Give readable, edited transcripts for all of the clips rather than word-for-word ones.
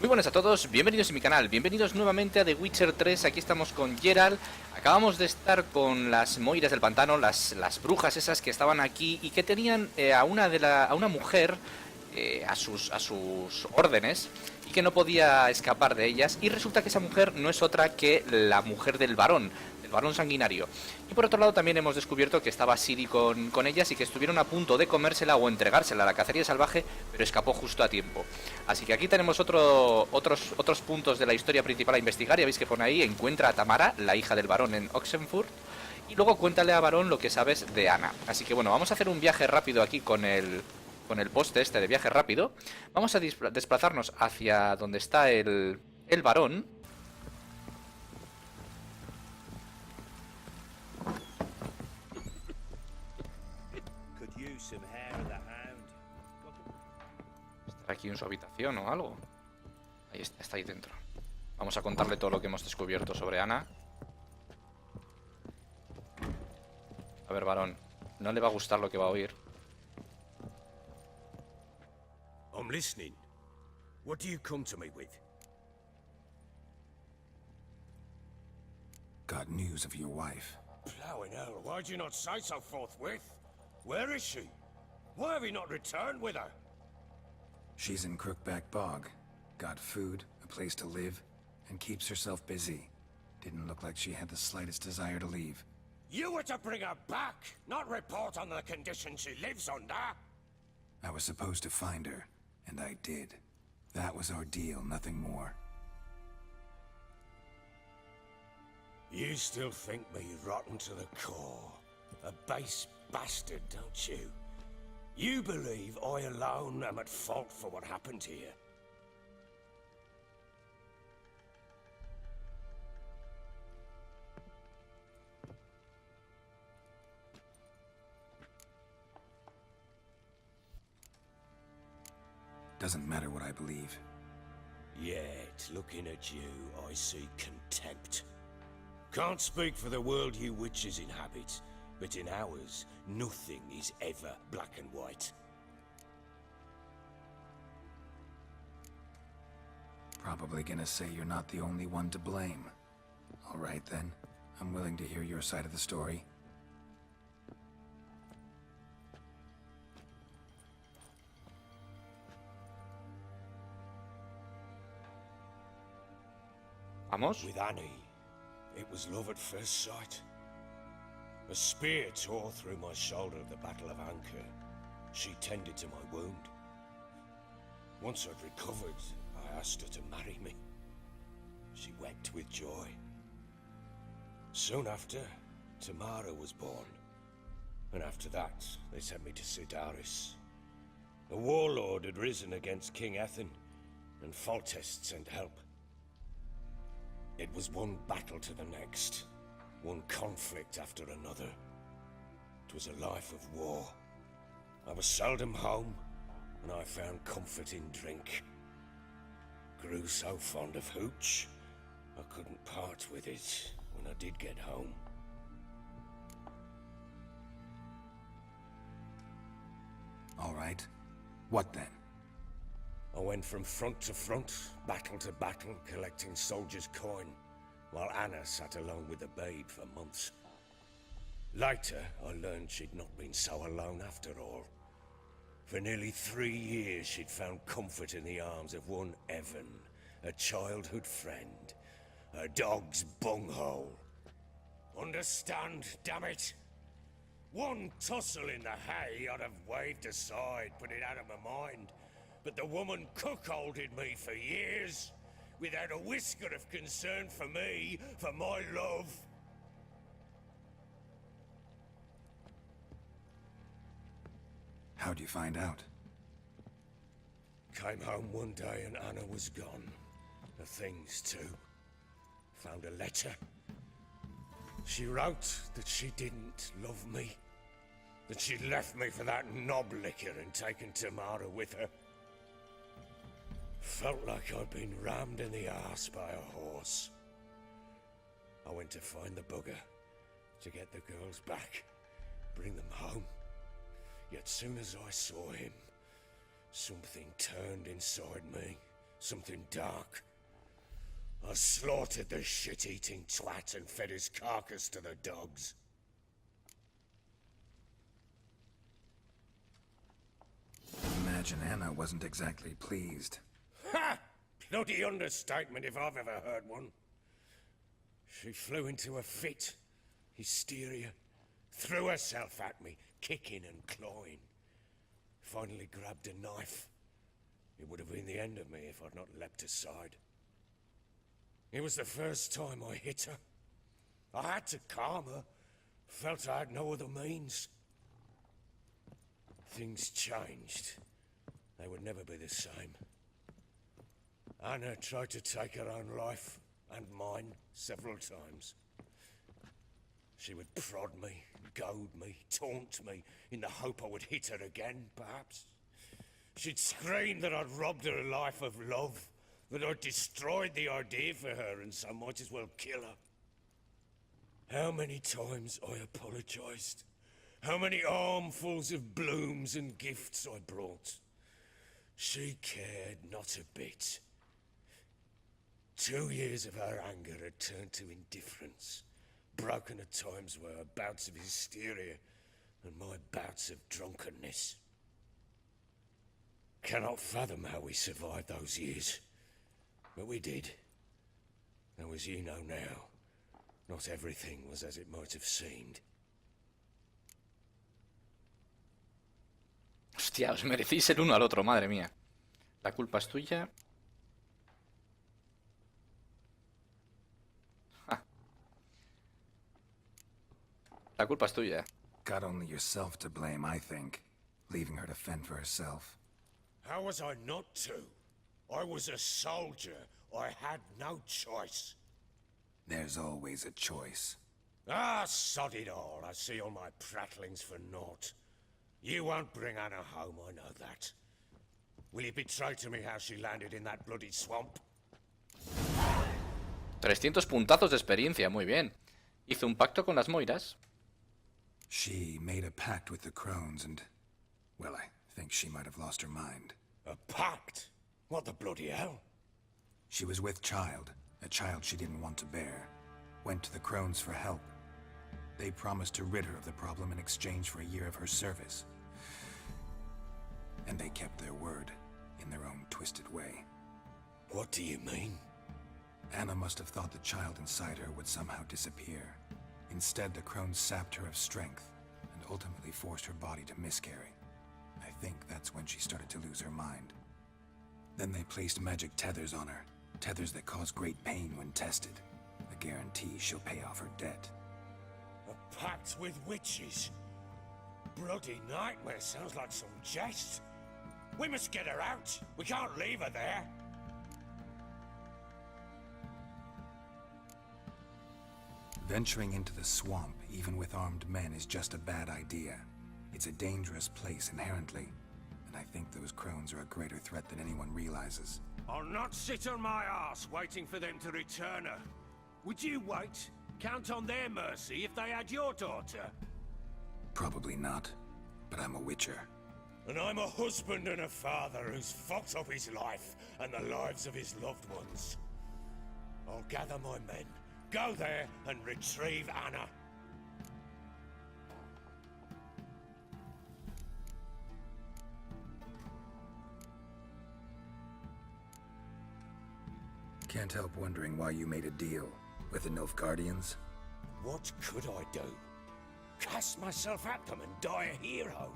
Muy buenas a todos, bienvenidos a mi canal, bienvenidos nuevamente a The Witcher 3, aquí estamos con Geralt. Acabamos de estar con las moiras del pantano, las brujas esas que estaban aquí y que tenían a una mujer a sus órdenes y que no podía escapar de ellas, y resulta que esa mujer no es otra que la mujer del varón sanguinario. Y por otro lado también hemos descubierto que estaba Ciri con ellas y que estuvieron a punto de comérsela o entregársela a la cacería salvaje, pero escapó justo a tiempo. Así que aquí tenemos otros puntos de la historia principal a investigar. Ya veis que pone ahí, encuentra a Tamara, la hija del varón, en Oxenfurt, y luego cuéntale a Varón lo que sabes de Ana. Así que bueno, vamos a hacer un viaje rápido aquí con el poste este de viaje rápido. Vamos a desplazarnos hacia donde está el varón. ¿Estará aquí en su habitación o algo? Ahí está ahí dentro. Vamos a contarle todo lo que hemos descubierto sobre Ana. A ver, varón, no le va a gustar lo que va a oír. I'm listening. What do you come to me with? Got news of your wife. Plowing hell, why'd you not say so forthwith? Where is she? Why have you not returned with her? She's in Crookback Bog. Got food, a place to live, and keeps herself busy. Didn't look like she had the slightest desire to leave. You were to bring her back, not report on the conditions she lives under. I was supposed to find her, and I did. That was our deal, nothing more. You still think me rotten to the core. A base bastard, don't you? You believe I alone am at fault for what happened here. Doesn't matter what I believe. Yet, looking at you, I see contempt. Can't speak for the world you witches inhabit, but in ours, nothing is ever black and white. Probably gonna say you're not the only one to blame. All right then, I'm willing to hear your side of the story. Vamos. With Annie, it was love at first sight. A spear tore through my shoulder at the Battle of Anchor. She tended to my wound. Once I'd recovered, I asked her to marry me. She wept with joy. Soon after, Tamara was born. And after that, they sent me to Sidaris. A warlord had risen against King Ethan, and Foltest sent help. It was one battle to the next, one conflict after another. It was a life of war. I was seldom home, and I found comfort in drink. Grew so fond of hooch, I couldn't part with it when I did get home. All right. What then? I went from front to front, battle to battle, collecting soldiers' coin, while Anna sat alone with the babe for months. Later, I learned she'd not been so alone after all. For nearly 3 years, she'd found comfort in the arms of one Evan, a childhood friend, her dog's bunghole. Understand, damn it? One tussle in the hay I'd have waved aside, put it out of my mind. But the woman cuckolded me for years, without a whisker of concern for me, for my love. How'd you find out? Came home one day and Anna was gone. The things too. Found a letter. She wrote that she didn't love me. That she'd left me for that knob licker and taken Tamara with her. Felt like I'd been rammed in the arse by a horse. I went to find the bugger, to get the girls back, bring them home. Yet soon as I saw him, something turned inside me. Something dark. I slaughtered the shit-eating twat and fed his carcass to the dogs. Imagine Anna wasn't exactly pleased. Ha! Bloody understatement if I've ever heard one. She flew into a fit. Hysteria. Threw herself at me, kicking and clawing. Finally grabbed a knife. It would have been the end of me if I'd not leapt aside. It was the first time I hit her. I had to calm her. Felt I had no other means. Things changed. They would never be the same. Anna tried to take her own life, and mine, several times. She would prod me, goad me, taunt me, in the hope I would hit her again, perhaps. She'd scream that I'd robbed her life of love, that I'd destroyed the idea for her, and so might as well kill her. How many times I apologized. How many armfuls of blooms and gifts I brought. She cared not a bit. 2 years of her anger had turned to indifference, broken at times by her bouts of hysteria and my bouts of drunkenness. Cannot fathom how we survived those years, but we did. Though as you know now, not everything was as it might have seemed. Hostia, os merecéis el uno al otro, madre mía. La culpa es tuya. Ja. La culpa es tuya. Got only yourself to blame, I think. Leaving her to fend for herself. How was I not to? I was a soldier. I had no choice. There's always a choice. Ah, sod it all. I see all my prattlings for naught. You won't bring Anna home, I know that. Will you betray to me how she landed in that bloody swamp? 300 puntazos de experiencia, muy bien. Hizo un pacto con las Moiras. She made a pact with the crones and... well, I think she might have lost her mind. A pact? What the bloody hell? She was with child, a child she didn't want to bear. Went to the crones for help. They promised to rid her of the problem in exchange for a year of her service. And they kept their word, in their own twisted way. What do you mean? Anna must have thought the child inside her would somehow disappear. Instead, the crones sapped her of strength, and ultimately forced her body to miscarry. I think that's when she started to lose her mind. Then they placed magic tethers on her, tethers that cause great pain when tested. A guarantee she'll pay off her debt. A pact with witches? Bloody nightmare, sounds like some jest. We must get her out. We can't leave her there. Venturing into the swamp, even with armed men, is just a bad idea. It's a dangerous place inherently, and I think those crones are a greater threat than anyone realizes. I'll not sit on my ass waiting for them to return her. Would you wait? Count on their mercy if they had your daughter? Probably not, but I'm a witcher. And I'm a husband and a father who's fucked up his life and the lives of his loved ones. I'll gather my men, go there and retrieve Anna. Can't help wondering why you made a deal with the Nilfgaardians. What could I do? Cast myself at them and die a hero?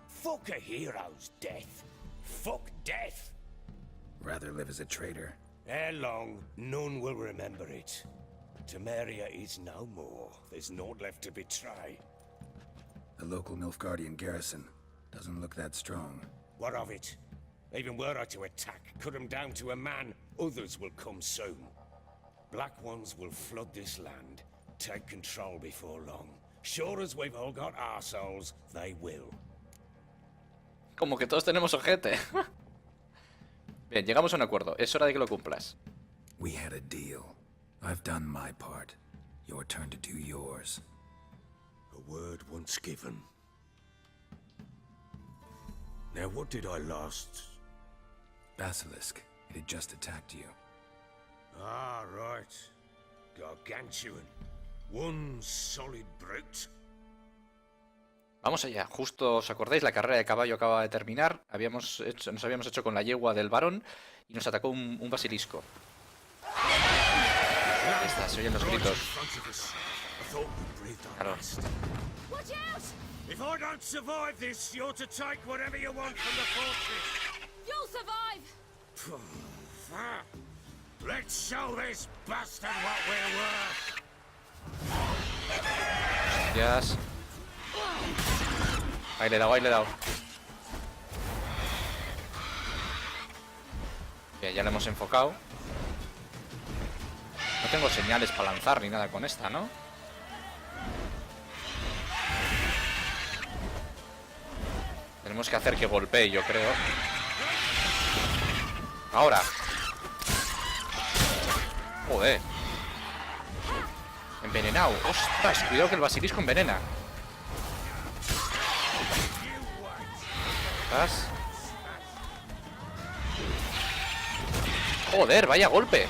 Fuck a hero's death. Fuck death. Rather live as a traitor. Ere long, none will remember it. Temeria is no more. There's naught left to betray. The local Nilfgaardian garrison doesn't look that strong. What of it? Even were I to attack, cut them down to a man, others will come soon. Black ones will flood this land, take control before long. Sure as we've all got arseholes, they will. Como que todos tenemos ojete. Bien, llegamos a un acuerdo. Es hora de que lo cumplas. We had a deal. I've done my part. Your turn to do yours. A word once given. Now what did I last... Basilisk. It had just attacked you. Ah, right. Gargantuan. One solid brute. Vamos allá. Justo, ¿os acordáis? La carrera de caballo acaba de terminar. Nos habíamos hecho con la yegua del varón y nos atacó un basilisco. Ahí está, se oyen los gritos. Claro. If I don't survive this, you're to take whatever you want from the fortress. You'll survive! Let's show this bastard what we're worth. Hostias. Ahí le he dado, ahí le he dado. Bien, ya le hemos enfocado. No tengo señales para lanzar ni nada con esta, ¿no? Tenemos que hacer que golpee, yo creo. Ahora. Joder. Envenenado. Ostras, cuidado que el basilisco envenena. ¿Estás? Joder, vaya golpe.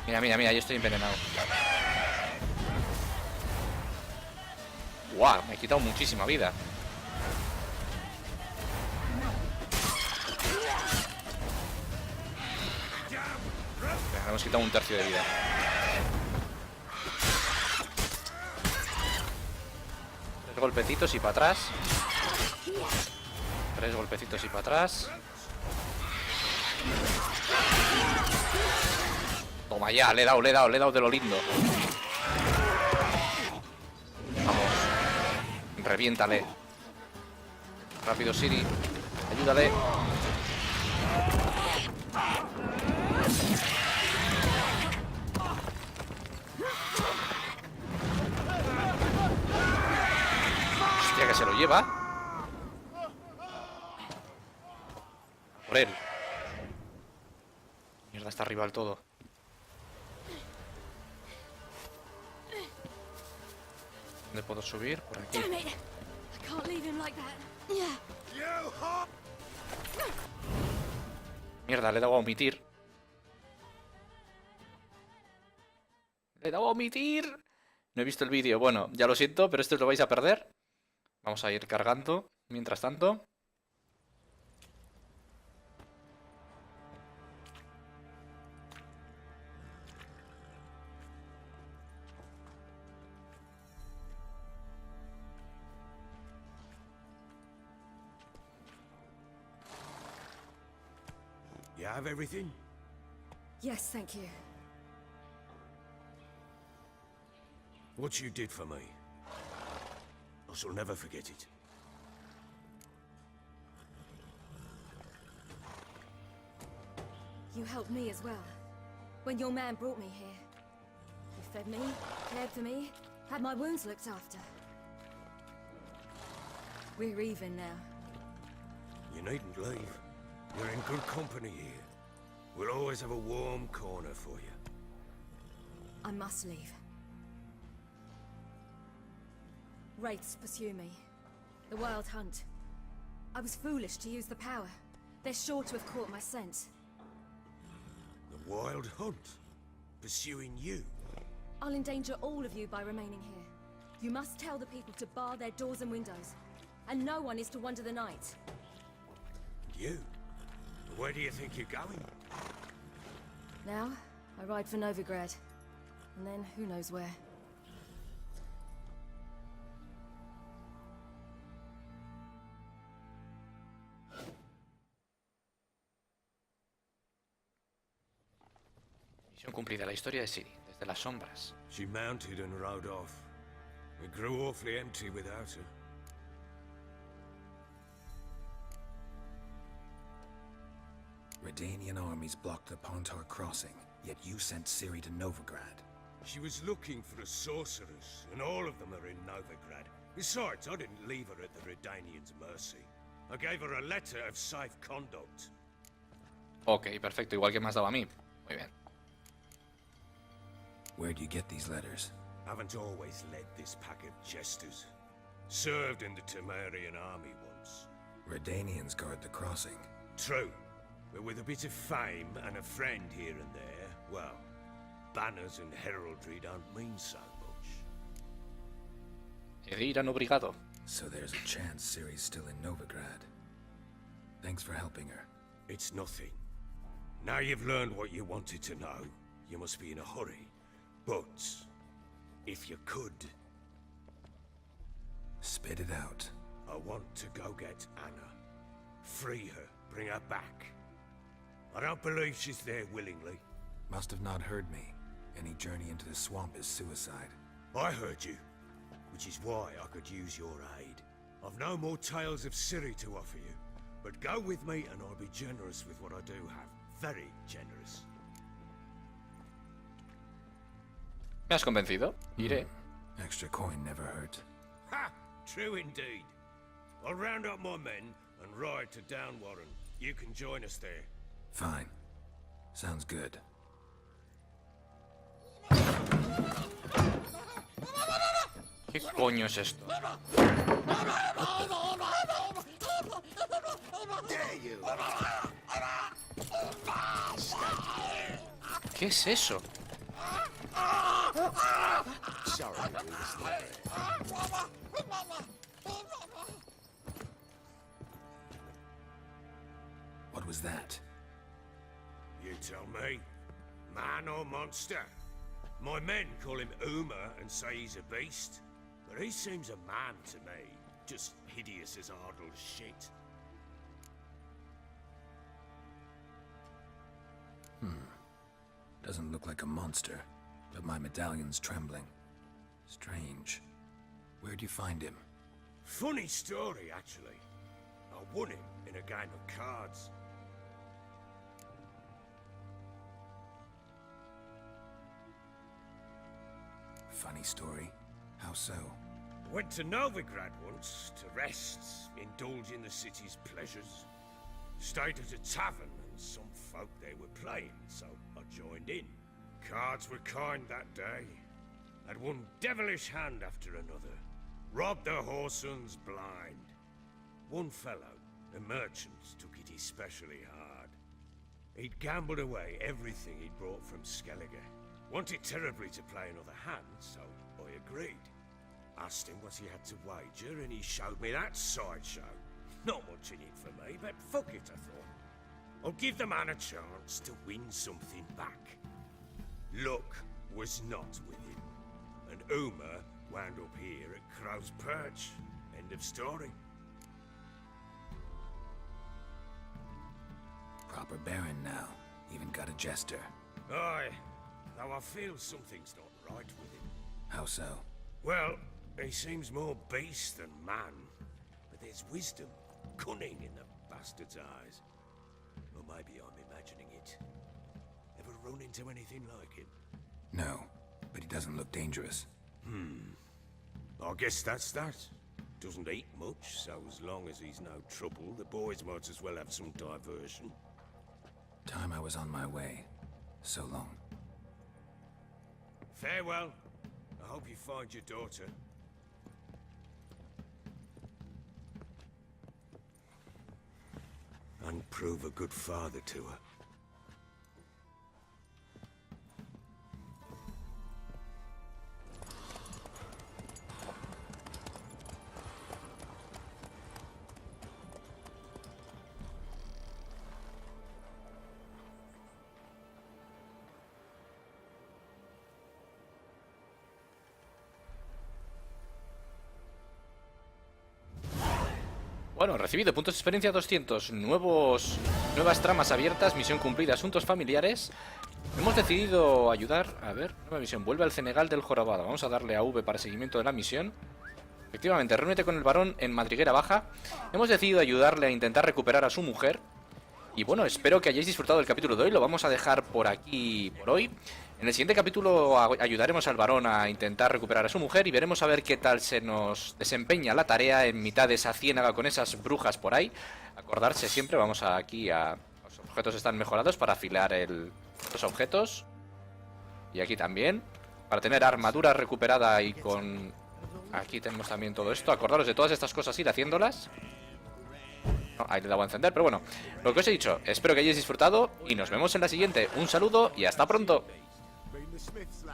Mira, mira, mira, yo estoy envenenado. Guau, me he quitado muchísima vida. Le hemos quitado un tercio de vida. Tres golpecitos y para atrás. Tres golpecitos y para atrás. Toma ya, le he dado de lo lindo. Vamos. Reviéntale. Rápido, Ciri. Ayúdale. Hostia, que se lo lleva. Por él. Mierda, está arriba del todo. ¿Dónde puedo subir? Por aquí. Damn it! I can't leave him like that. Mierda, le he dado a omitir. Le he dado a omitir. No he visto el vídeo. Bueno, ya lo siento, pero esto lo vais a perder. Vamos a ir cargando. Mientras tanto. You have everything? Yes, thank you. What you did for me, I shall never forget it. You helped me as well. When your man brought me here. You fed me, cared for me, had my wounds looked after. We're even now. You needn't leave. You're in good company here. We'll always have a warm corner for you. I must leave. Wraiths pursue me. The Wild Hunt. I was foolish to use the power. They're sure to have caught my scent. The Wild Hunt? Pursuing you? I'll endanger all of you by remaining here. You must tell the people to bar their doors and windows. And no one is to wander the night. You? Where do you think you're going? Now, I ride for Novigrad. And then, who knows where. Misión cumplida. La historia de Ciri. Desde las sombras. She mounted and rode off. It grew awfully empty without her. Redanian armies blocked the Pontar crossing, yet you sent Ciri to Novigrad. She was looking for the sorcerers, and all of them are in Novigrad. Besides, I didn't leave her at the Redanians' mercy. I gave her a letter of safe conduct. Ok, perfecto. Igual que me has dado a mí. Muy bien. Where do you get these letters? Haven't always led this pack of jesters. Served in the Temerian army once. Redanians guard the crossing. True. but with a bit of fame and a friend here and there, well, banners and heraldry don't mean so much. Irán obrigado. So there's a chance Ciri's still in Novigrad. Thanks for helping her. It's nothing. Now you've learned what you wanted to know, you must be in a hurry. But, if you could... Spit it out. I want to go get Anna. Free her, bring her back. I don't believe she's there willingly. Must have not heard me. Any journey into the swamp is suicide. I heard you, which is why I could use your aid. I've no more tales of Ciri to offer you, but go with me and I'll be generous with what I do have. Very generous. ¿Me has convencido? Iré. Extra coin never hurt. Ha! True indeed. I'll round up my men and ride to Downwarren. You can join us there. Fine. Sounds good. ¿Qué coño es esto? ¿Qué es eso? What was that? You tell me. Man or monster? My men call him Uma and say he's a beast, but he seems a man to me. Just hideous as Ardle's shit. Doesn't look like a monster, but my medallion's trembling. Strange. Where'd you find him? Funny story, actually. I won him in a game of cards. Funny story. How so? Went to Novigrad once to rest, indulge in the city's pleasures. Stayed at a tavern and some folk there were playing, so I joined in. Cards were kind that day. Had one devilish hand after another. Robbed the whoresons blind. One fellow, a merchant, took it especially hard. He'd gambled away everything he'd brought from Skellige. Wanted terribly to play another hand, so I agreed. Asked him what he had to wager, and he showed me that sideshow. Not much in it for me, but fuck it, I thought. I'll give the man a chance to win something back. Luck was not with him, and Uma wound up here at Crow's Perch. End of story. Proper baron now. Even got a jester. Aye, though I feel something's not right with him. How so? Well, he seems more beast than man, but there's wisdom, cunning in the bastard's eyes. Or maybe I'm imagining it. Ever run into anything like him? No, but he doesn't look dangerous. I guess that's that. Doesn't eat much, so as long as he's no trouble, the boys might as well have some diversion. Time I was on my way. So long. Farewell. I hope you find your daughter. And prove a good father to her. Bueno, recibido puntos de experiencia 200, nuevas tramas abiertas, misión cumplida, asuntos familiares. Hemos decidido ayudar, a ver, nueva misión, vuelve al Cenegal del Jorobado. Vamos a darle a V para seguimiento de la misión. Efectivamente, reúnete con el varón en Madriguera Baja. Hemos decidido ayudarle a intentar recuperar a su mujer. Y bueno, espero que hayáis disfrutado del capítulo de hoy, lo vamos a dejar por aquí por hoy. En el siguiente capítulo ayudaremos al varón a intentar recuperar a su mujer y veremos a ver qué tal se nos desempeña la tarea en mitad de esa ciénaga con esas brujas por ahí. Acordarse siempre, vamos aquí a... Los objetos están mejorados para afilar los objetos. Y aquí también, para tener armadura recuperada y con... Aquí tenemos también todo esto. Acordaros de todas estas cosas, ir haciéndolas. No, ahí le he dado a encender, pero bueno, lo que os he dicho, espero que hayáis disfrutado y nos vemos en la siguiente. Un saludo y hasta pronto.